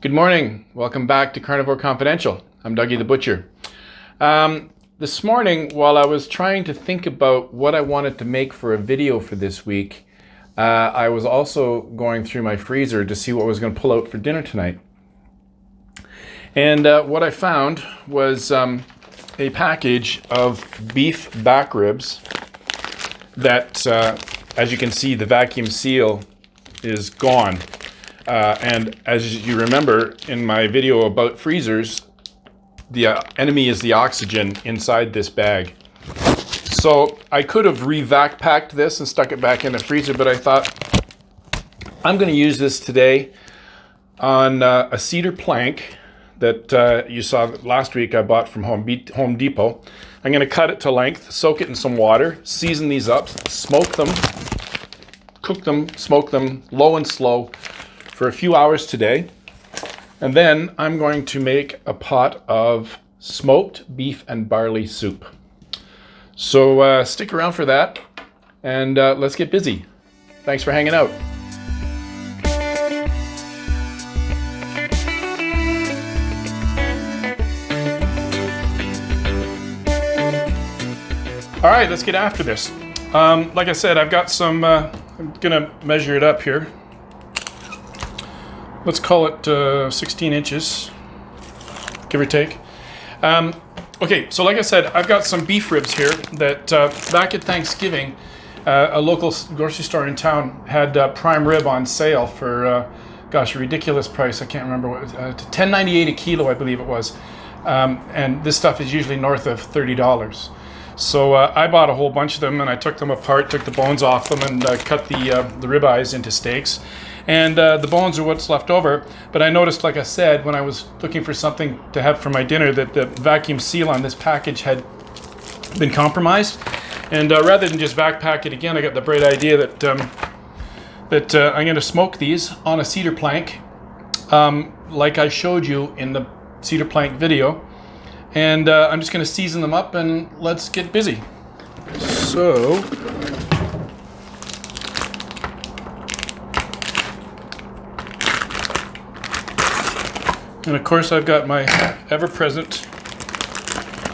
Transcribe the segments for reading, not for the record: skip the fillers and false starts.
Good morning. Welcome back to Carnivore Confidential. I'm Dougie the Butcher. This morning, while I was trying to think about what I wanted to make for a video for this week, I was also going through my freezer to see what I was going to pull out for dinner tonight. And what I found was a package of beef back ribs that, as you can see, the vacuum seal is gone. And as you remember in my video about freezers, the enemy is the oxygen inside this bag. So I could have re-vac packed this and stuck it back in the freezer, but I thought I'm going to use this today on a cedar plank that you saw last week I bought from Home Depot. I'm going to cut it to length, soak it in some water, season these up, smoke them, cook them, smoke them low and slow for a few hours today. And then I'm going to make a pot of smoked beef and barley soup. So stick around for that and let's get busy. Thanks for hanging out. All right, let's get after this. Like I said, I've got some, I'm gonna measure it up here. Let's call it 16 inches, give or take. Okay, so like I said, I've got some beef ribs here that back at Thanksgiving, a local grocery store in town had prime rib on sale for, gosh, a ridiculous price. I can't remember what, $10.98 a kilo, I believe it was. And this stuff is usually north of $30. So I bought a whole bunch of them and I took them apart, took the bones off them and cut the rib eyes into steaks. And the bones are what's left over. But I noticed, like I said, when I was looking for something to have for my dinner, that the vacuum seal on this package had been compromised. And rather than just vac pack it again, I got the bright idea that I'm going to smoke these on a cedar plank, like I showed you in the cedar plank video. And I'm just going to season them up and let's get busy. So, and of course I've got my ever-present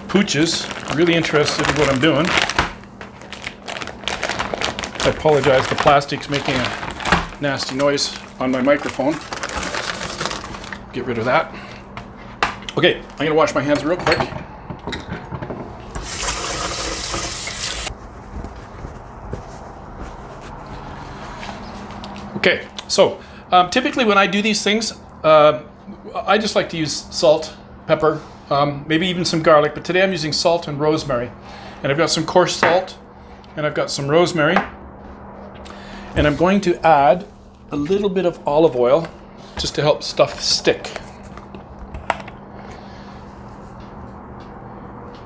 pooches, really interested in what I'm doing. I apologize, the plastic's making a nasty noise on my microphone. Get rid of that. Okay, I'm gonna wash my hands real quick. Okay, so typically when I do these things, I just like to use salt, pepper, maybe even some garlic, but today I'm using salt and rosemary. And I've got some coarse salt and I've got some rosemary. And I'm going to add a little bit of olive oil just to help stuff stick.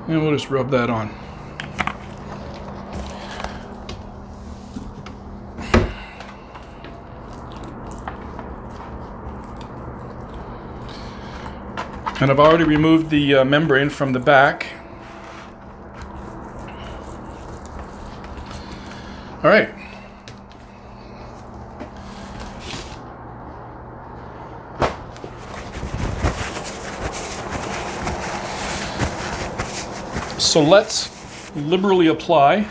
And we'll just rub that on. And I've already removed the membrane from the back. All right. So let's liberally apply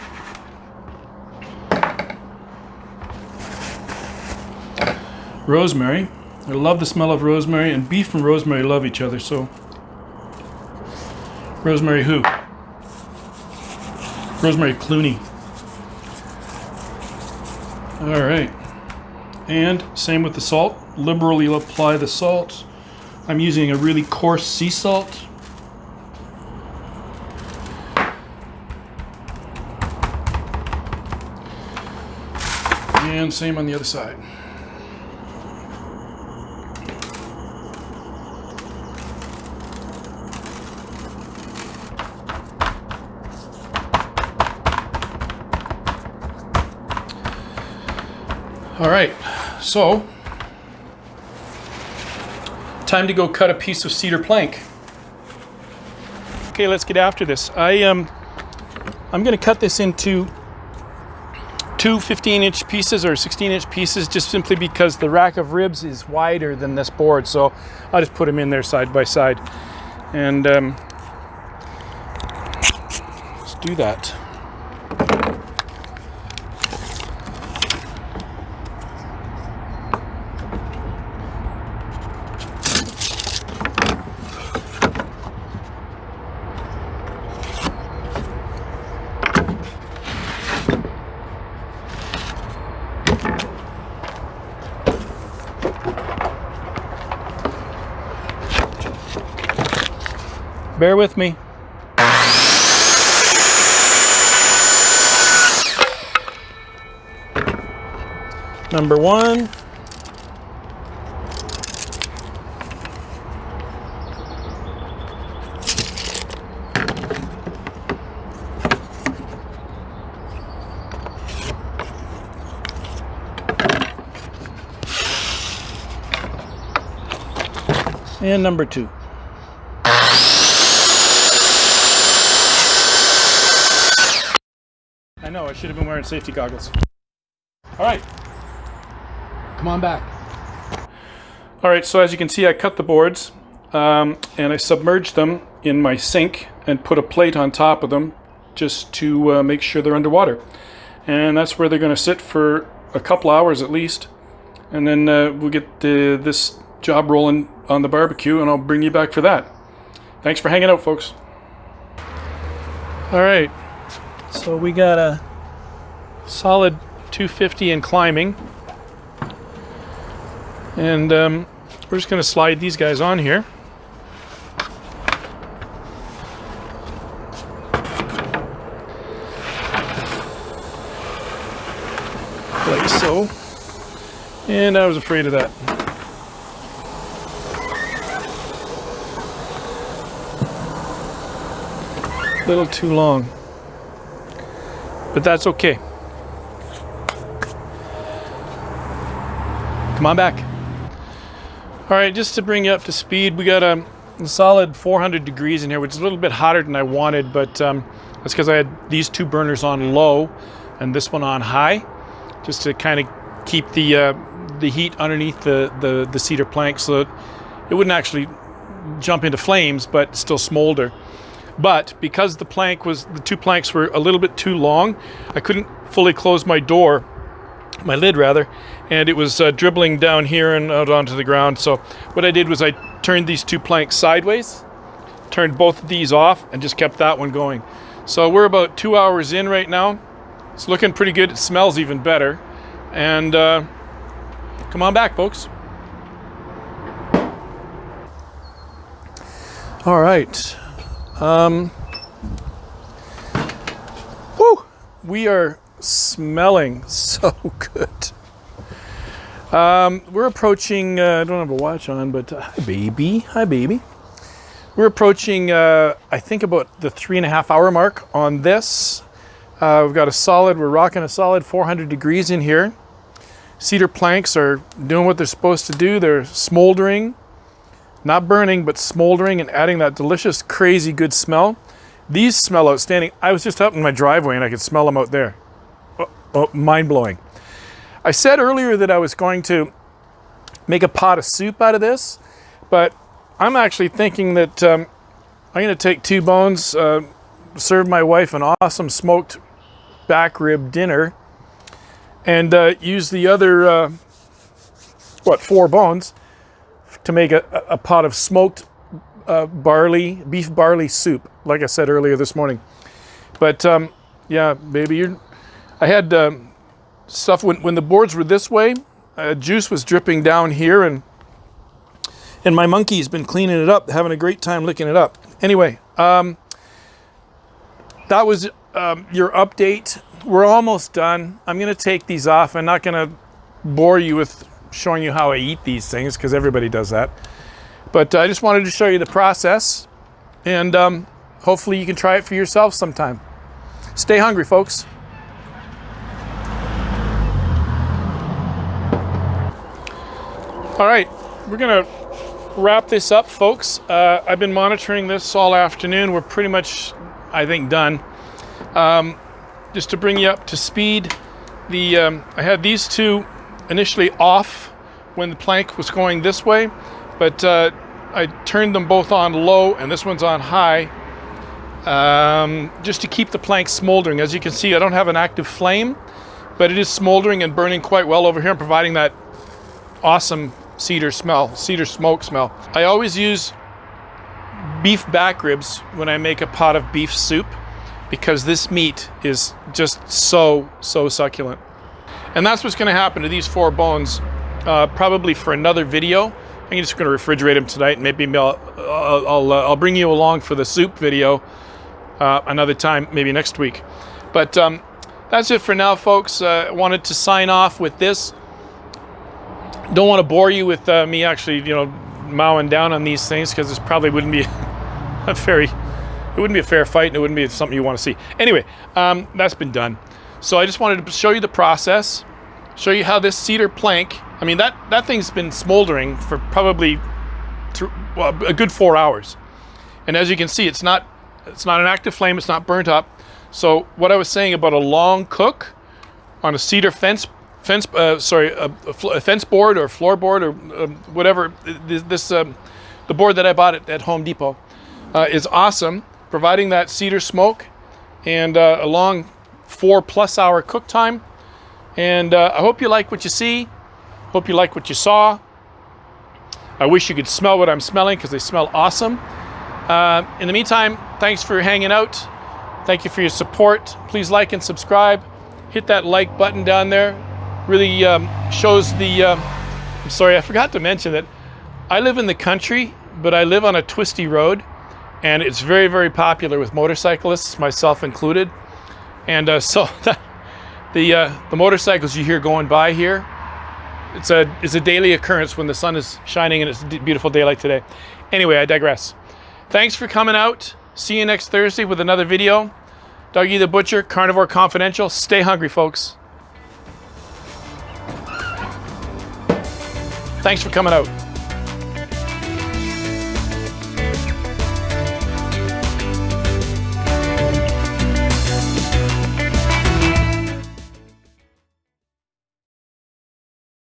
rosemary. I love the smell of rosemary, and beef and rosemary love each other, so rosemary who? Rosemary Clooney. All right, and same with the salt. Liberally apply the salt. I'm using a really coarse sea salt. And same on the other side. All right, so time to go cut a piece of cedar plank. Okay, let's get after this. I'm going to cut this into two 15-inch pieces or 16-inch pieces, just simply because the rack of ribs is wider than this board. So I'll just put them in there side by side. And let's do that. Bear with me. Number one. And number two. I know, I should have been wearing safety goggles. All right, come on back. All right, so as you can see, I cut the boards and I submerged them in my sink and put a plate on top of them just to make sure they're underwater. And that's where they're gonna sit for a couple hours at least. And then we'll get this job rolling on the barbecue, and I'll bring you back for that. Thanks for hanging out, folks. All right. So we got a solid 250 and climbing, and we're just going to slide these guys on here. Like so. And I was afraid of that. A little too long. But that's okay. Come on back. All right, just to bring you up to speed, we got a solid 400 degrees in here, which is a little bit hotter than I wanted, but that's because I had these two burners on low and this one on high, just to kind of keep the heat underneath the cedar plank so that it wouldn't actually jump into flames, but still smolder. But because the two planks were a little bit too long, I couldn't fully close my lid rather, and it was dribbling down here and out onto the ground. So what I did was I turned these two planks sideways, turned both of these off, and just kept that one going. So we're about 2 hours in right now. It's looking pretty good. It smells even better. And come on back, folks. All right. Woo! We are smelling so good. We're approaching, I don't have a watch on, but hi baby. We're approaching, I think about the 3.5 hour mark on this. We're rocking a solid 400 degrees in here. Cedar planks are doing what they're supposed to do. They're smoldering. Not burning, but smoldering and adding that delicious, crazy good smell. These smell outstanding. I was just out in my driveway and I could smell them out there. Oh, mind-blowing. I said earlier that I was going to make a pot of soup out of this, but I'm actually thinking that I'm going to take 2 bones, serve my wife an awesome smoked back rib dinner, and use the other, 4 bones to make a pot of smoked beef barley soup, like I said earlier this morning. But yeah, baby, I had stuff when the boards were this way, juice was dripping down here, and my monkey's been cleaning it up, having a great time licking it up. Anyway, that was your update. We're almost done. I'm going to take these off. I'm not going to bore you with showing you how I eat these things, because everybody does that. But I just wanted to show you the process, and hopefully you can try it for yourself sometime. Stay hungry, folks. All right, we're gonna wrap this up, folks. I've been monitoring this all afternoon. We're pretty much, I think, done. Just to bring you up to speed, I had these two initially off when the plank was going this way, but I turned them both on low and this one's on high, just to keep the plank smoldering. As you can see, I don't have an active flame, but it is smoldering and burning quite well over here and providing that awesome cedar smoke smell. I always use beef back ribs when I make a pot of beef soup, because this meat is just so succulent. And that's what's going to happen to these 4 bones, probably for another video. I'm just going to refrigerate them tonight, and maybe I'll bring you along for the soup video another time, maybe next week. But that's it for now, folks. I wanted to sign off with this. Don't want to bore you with me actually, mowing down on these things, because this probably wouldn't be it wouldn't be a fair fight, and it wouldn't be something you want to see. Anyway, that's been done. So I just wanted to show you the process, show you how this cedar plank, I mean, that thing's been smoldering for probably a good 4 hours. And as you can see, it's not an active flame, it's not burnt up. So what I was saying about a long cook on a cedar fence board or floorboard or whatever, the board that I bought at Home Depot is awesome, providing that cedar smoke and a long 4+ hour cook time. And I hope you like what you see. Hope you like what you saw. I wish you could smell what I'm smelling, because they smell awesome. In the meantime, thanks for hanging out. Thank you for your support. Please like and subscribe. Hit that like button down there. Really shows the... I'm sorry, I forgot to mention that I live in the country, but I live on a twisty road, and it's very popular with motorcyclists, myself included. And so the motorcycles you hear going by here, it's a daily occurrence when the sun is shining and it's a beautiful day like today. Anyway, I digress. Thanks for coming out. See you next Thursday with another video. Dougie the Butcher, Carnivore Confidential. Stay hungry, folks. Thanks for coming out.